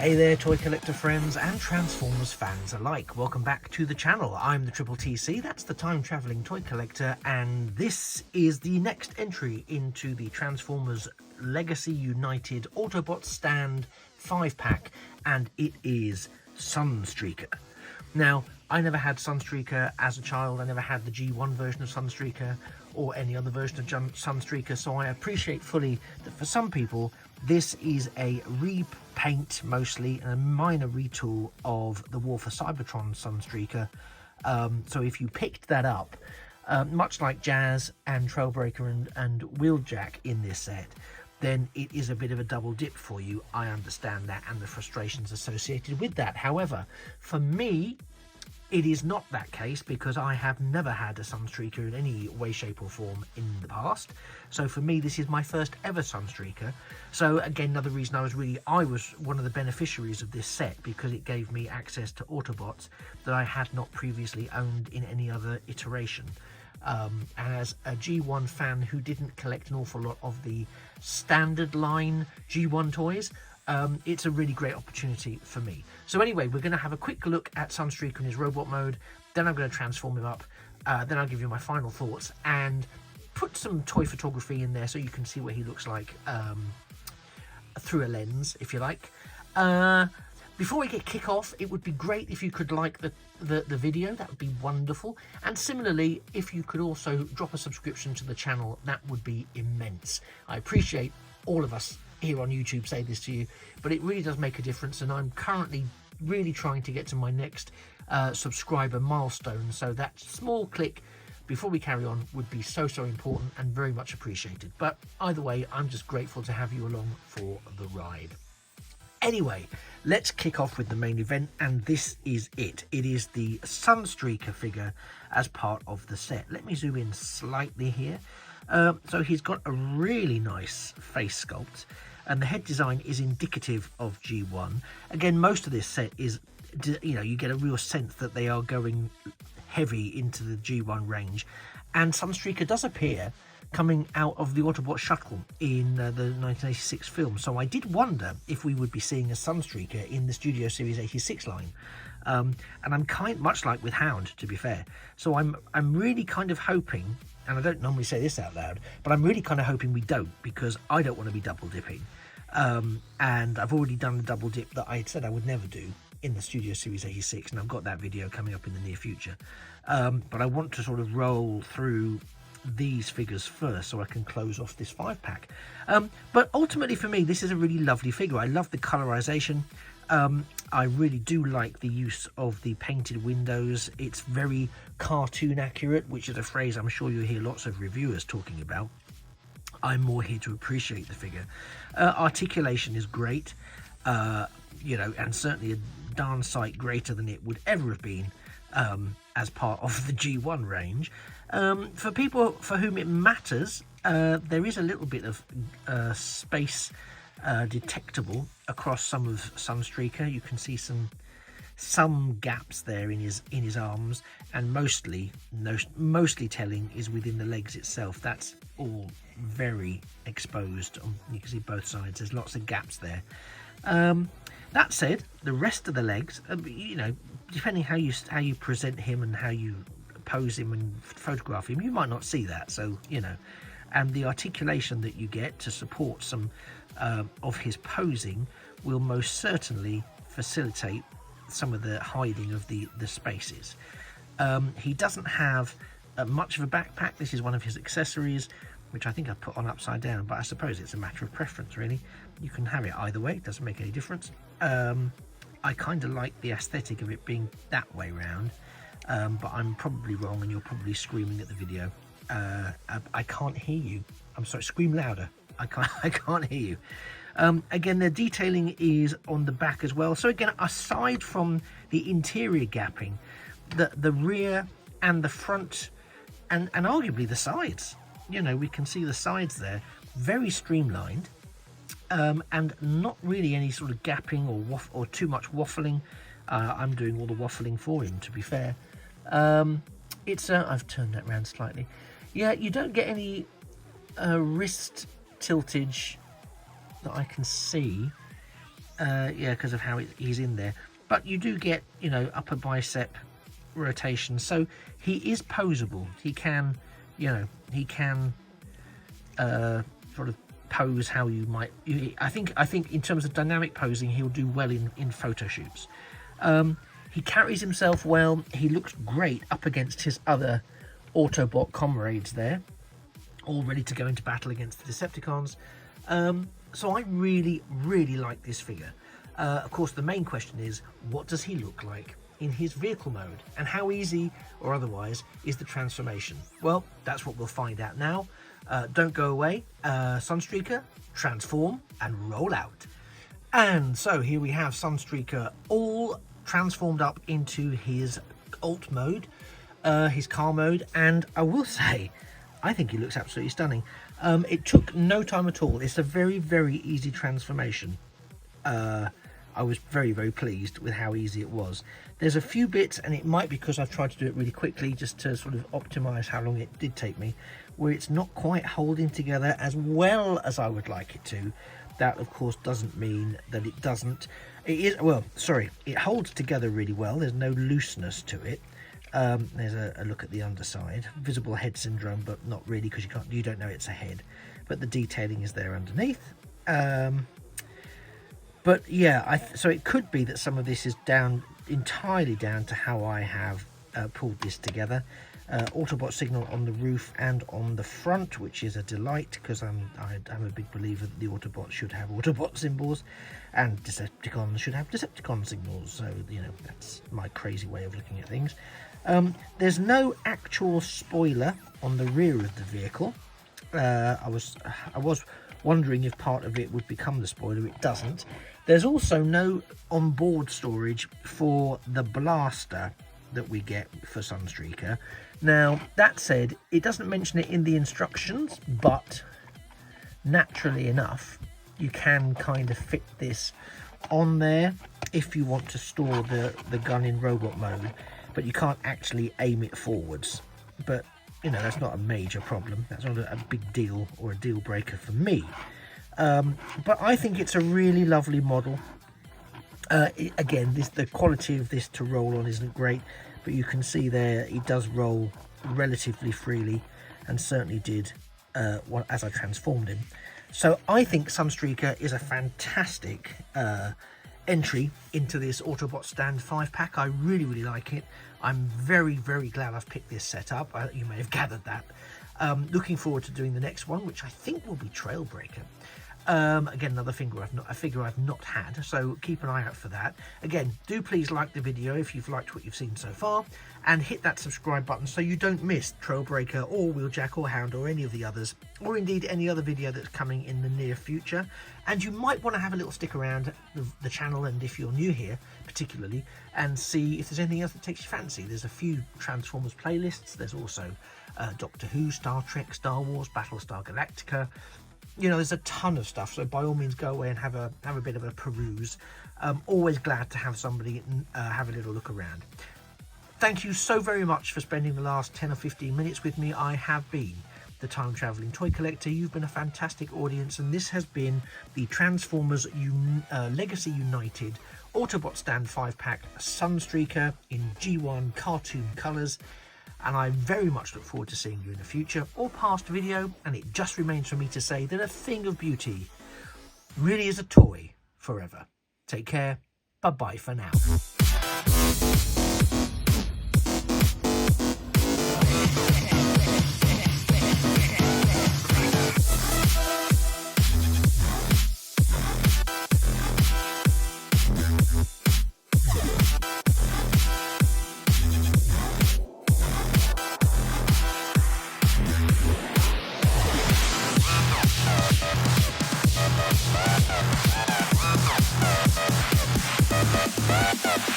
Hey there, toy collector friends and Transformers fans alike. Welcome back to the channel. I'm the Triple TC, that's the time travelling toy collector, and this is the next entry into the Transformers Legacy United Autobots Stand 5-pack, and it is Sunstreaker. Now, I never had Sunstreaker as a child. I never had the G1 version of Sunstreaker or any other version of Sunstreaker, so I appreciate fully that for some people this is a repaint mostly and a minor retool of the War for Cybertron Sunstreaker. So if you picked that up, much like Jazz and Trailbreaker and Wheeljack in this set, then it is a bit of a double dip for you. I understand that and the frustrations associated with that. However, for me, it is not that case because I have never had a Sunstreaker in any way, shape or form in the past. So for me, this is my first ever Sunstreaker. So again, another reason I was one of the beneficiaries of this set, because it gave me access to Autobots that I had not previously owned in any other iteration. And as a G1 fan who didn't collect an awful lot of the standard line G1 toys, it's a really great opportunity for me. So anyway, we're going to have a quick look at Sunstreaker in his robot mode, then I'm going to transform him up, then I'll give you my final thoughts and put some toy photography in there so you can see what he looks like through a lens, if you like. Before we kick off, it would be great if you could like the video. That would be wonderful. And similarly, if you could also drop a subscription to the channel, that would be immense. I appreciate all of us here on YouTube say this to you, but it really does make a difference, and I'm currently really trying to get to my next subscriber milestone, so that small click before we carry on would be so important and very much appreciated. But either way, I'm just grateful to have you along for the ride. Anyway, let's kick off with the main event, and this is it. It is the Sunstreaker figure as part of the set. Let me zoom in slightly here. So he's got a really nice face sculpt, and the head design is indicative of G1. Again, most of this set is, you know, you get a real sense that they are going heavy into the G1 range, and Sunstreaker does appear coming out of the Autobot shuttle in the 1986 film. So I did wonder if we would be seeing a Sunstreaker in the Studio Series 86 line. And I'm much like with Hound, to be fair. So I'm really kind of hoping, and I don't normally say this out loud, but I'm really kind of hoping we don't, because I don't want to be double dipping. And I've already done the double dip that I said I would never do in the Studio Series 86, and I've got that video coming up in the near future. But I want to sort of roll through these figures first so I can close off this 5-pack. But ultimately for me, this is a really lovely figure. I love the colorization. I really do like the use of the painted windows. It's very cartoon accurate, which is a phrase I'm sure you'll hear lots of reviewers talking about. I'm more here to appreciate the figure. Articulation is great, you know, and certainly a darn sight greater than it would ever have been as part of the G1 range. For people for whom it matters, there is a little bit of space detectable across some of Sunstreaker. You can see some gaps there in his arms, and mostly telling is within the legs itself. That's all very exposed. You can see both sides. There's lots of gaps there. That said, the rest of the legs, you know, depending how you present him and how you pose him and photograph him, you might not see that. So, you know, and the articulation that you get to support some of his posing will most certainly facilitate some of the hiding of the spaces. He doesn't have much of a backpack. This is one of his accessories, which I think I've put on upside down, but I suppose it's a matter of preference, really. You can have it either way, it doesn't make any difference. I kind of like the aesthetic of it being that way round, but I'm probably wrong and you're probably screaming at the video. I can't hear you. I'm sorry, scream louder. I can't hear you. Again, the detailing is on the back as well. So again, aside from the interior gapping, the rear and the front and arguably the sides, you know, we can see the sides there, very streamlined, and not really any sort of gapping or too much waffling. I'm doing all the waffling for him, to be fair. It's I've turned that around slightly. Yeah, you don't get any wrist tiltage that I can see. Yeah, because of how he's in there. But you do get, you know, upper bicep rotation, so he is posable. He can, you know, he can sort of pose how you might. I think in terms of dynamic posing, he'll do well in photo shoots. He carries himself well. He looks great up against his other Autobot comrades there, all ready to go into battle against the Decepticons. So I really like this figure. Of course, the main question is, what does he look like in his vehicle mode, and how easy or otherwise is the transformation? Well, that's what we'll find out now. Don't go away. Sunstreaker, transform and roll out. And so here we have Sunstreaker all transformed up into his alt mode, his car mode, and I will say, I think he looks absolutely stunning. It took no time at all. It's a very easy transformation. I was very pleased with how easy it was. There's a few bits, and it might be because I've tried to do it really quickly just to sort of optimize how long it did take me, where it's not quite holding together as well as I would like it to. That of course doesn't mean that it doesn't. It is, well, sorry, it holds together really well. There's no looseness to it. There's a look at the underside. Visible head syndrome, but not really, because you don't know it's a head. But the detailing is there underneath. But yeah, so it could be that some of this is entirely down to how I have pulled this together. Autobot signal on the roof and on the front, which is a delight, because I'm a big believer that the Autobots should have Autobot symbols and Decepticons should have Decepticon signals. So, you know, that's my crazy way of looking at things. There's no actual spoiler on the rear of the vehicle. I was wondering if part of it would become the spoiler. It doesn't. There's also no onboard storage for the blaster that we get for Sunstreaker. Now, that said, it doesn't mention it in the instructions, but naturally enough, you can kind of fit this on there if you want to store the gun in robot mode, but you can't actually aim it forwards. But, you know, that's not a major problem. That's not a big deal or a deal breaker for me. But I think it's a really lovely model. Again, the quality of this to roll on isn't great, but you can see there it does roll relatively freely, and certainly did as I transformed him. So I think Sunstreaker is a fantastic entry into this Autobot Stand 5-pack. I really like it. I'm very glad I've picked this set up. You may have gathered that. Looking forward to doing the next one, which I think will be Trailbreaker. Again, another figure I've not had, so keep an eye out for that. Again, do please like the video if you've liked what you've seen so far, and hit that subscribe button so you don't miss Trailbreaker or Wheeljack or Hound or any of the others, or indeed any other video that's coming in the near future. And you might want to have a little stick around the channel, and if you're new here particularly, and see if there's anything else that takes your fancy. There's a few Transformers playlists. There's also Doctor Who, Star Trek, Star Wars, Battlestar Galactica. You know, there's a ton of stuff, so by all means go away and have a bit of a peruse. Always glad to have somebody have a little look around. Thank you so very much for spending the last 10 or 15 minutes with me. I have been the Time Travelling Toy Collector. You've been a fantastic audience, and this has been the Transformers Legacy United Autobot Stand 5-pack Sunstreaker in G1 cartoon colours. And I very much look forward to seeing you in a future or past video, and it just remains for me to say that a thing of beauty really is a toy forever. Take care. Bye-bye for now. Bye.